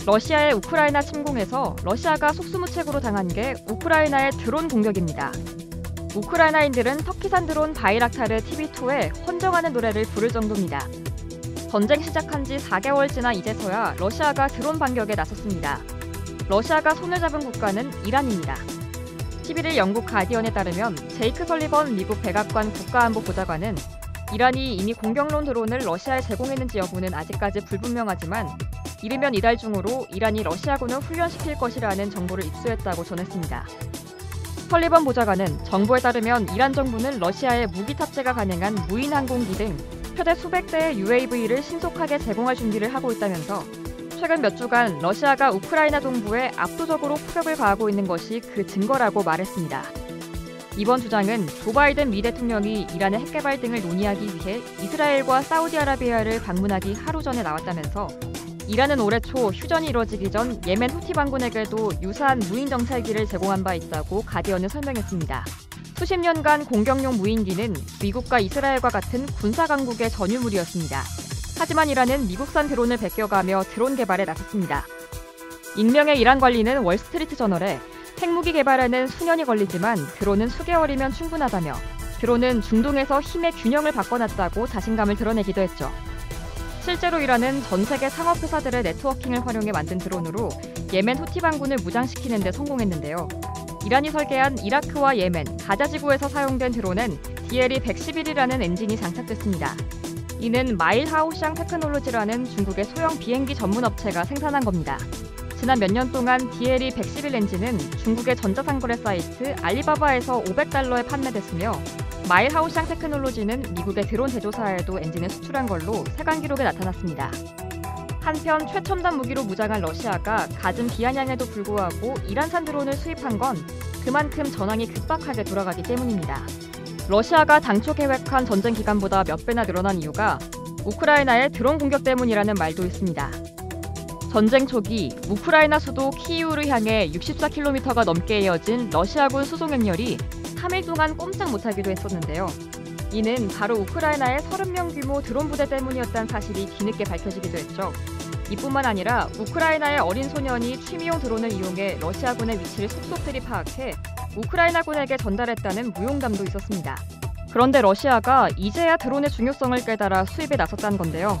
러시아의 우크라이나 침공에서 러시아가 속수무책으로 당한 게 우크라이나의 드론 공격입니다. 우크라이나인들은 터키산 드론 바이락타르 TB2에 헌정하는 노래를 부를 정도입니다. 전쟁 시작한 지 4개월 지나 이제서야 러시아가 드론 반격에 나섰습니다. 러시아가 손을 잡은 국가는 이란입니다. 11일 영국 가디언에 따르면 제이크 설리번 미국 백악관 국가안보보좌관은 이란이 이미 공격용 드론을 러시아에 제공했는지 여부는 아직까지 불분명하지만 이르면 이달 중으로 이란이 러시아군을 훈련시킬 것이라는 정보를 입수했다고 전했습니다. 설리번 보좌관은 정보에 따르면 이란 정부는 러시아에 무기 탑재가 가능한 무인 항공기 등 최대 수백 대의 UAV를 신속하게 제공할 준비를 하고 있다면서 최근 몇 주간 러시아가 우크라이나 동부에 압도적으로 포격을 가하고 있는 것이 그 증거라고 말했습니다. 이번 주장은 조 바이든 미 대통령이 이란의 핵개발 등을 논의하기 위해 이스라엘과 사우디아라비아를 방문하기 하루 전에 나왔다면서 이란은 올해 초 휴전이 이뤄지기 전 예멘 후티 반군에게도 유사한 무인 정찰기를 제공한 바 있다고 가디언은 설명했습니다. 수십 년간 공격용 무인기는 미국과 이스라엘과 같은 군사 강국의 전유물이었습니다. 하지만 이란은 미국산 드론을 베껴가며 드론 개발에 나섰습니다. 익명의 이란 관리는 월스트리트 저널에 핵무기 개발에는 수년이 걸리지만 드론은 수개월이면 충분하다며 드론은 중동에서 힘의 균형을 바꿔놨다고 자신감을 드러내기도 했죠. 실제로 이란은 전 세계 상업회사들의 네트워킹을 활용해 만든 드론으로 예멘 후티 반군을 무장시키는 데 성공했는데요. 이란이 설계한 이라크와 예멘, 가자 지구에서 사용된 드론엔 DLE-111이라는 엔진이 장착됐습니다. 이는 마일 하오샹 테크놀로지라는 중국의 소형 비행기 전문 업체가 생산한 겁니다. 지난 몇 년 동안 DLE-111 엔진은 중국의 전자상거래 사이트 알리바바에서 $500에 판매됐으며 마일 하오샹 테크놀로지는 미국의 드론 제조사에도 엔진을 수출한 걸로 세관 기록에 나타났습니다. 한편 최첨단 무기로 무장한 러시아가 갖은 비아냥에도 불구하고 이란산 드론을 수입한 건 그만큼 전황이 급박하게 돌아가기 때문입니다. 러시아가 당초 계획한 전쟁 기간보다 몇 배나 늘어난 이유가 우크라이나의 드론 공격 때문이라는 말도 있습니다. 전쟁 초기 우크라이나 수도 키이우를 향해 64km가 넘게 이어진 러시아군 수송 행렬이 3일 동안 꼼짝 못하기도 했었는데요. 이는 바로 우크라이나의 30명 규모 드론 부대 때문이었다는 사실이 뒤늦게 밝혀지기도 했죠. 이뿐만 아니라 우크라이나의 어린 소년이 취미용 드론을 이용해 러시아군의 위치를 속속들이 파악해 우크라이나군에게 전달했다는 무용담도 있었습니다. 그런데 러시아가 이제야 드론의 중요성을 깨달아 수입에 나섰다는 건데요.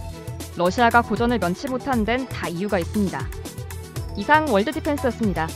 러시아가 고전을 면치 못한 데는 다 이유가 있습니다. 이상 월드디펜스였습니다.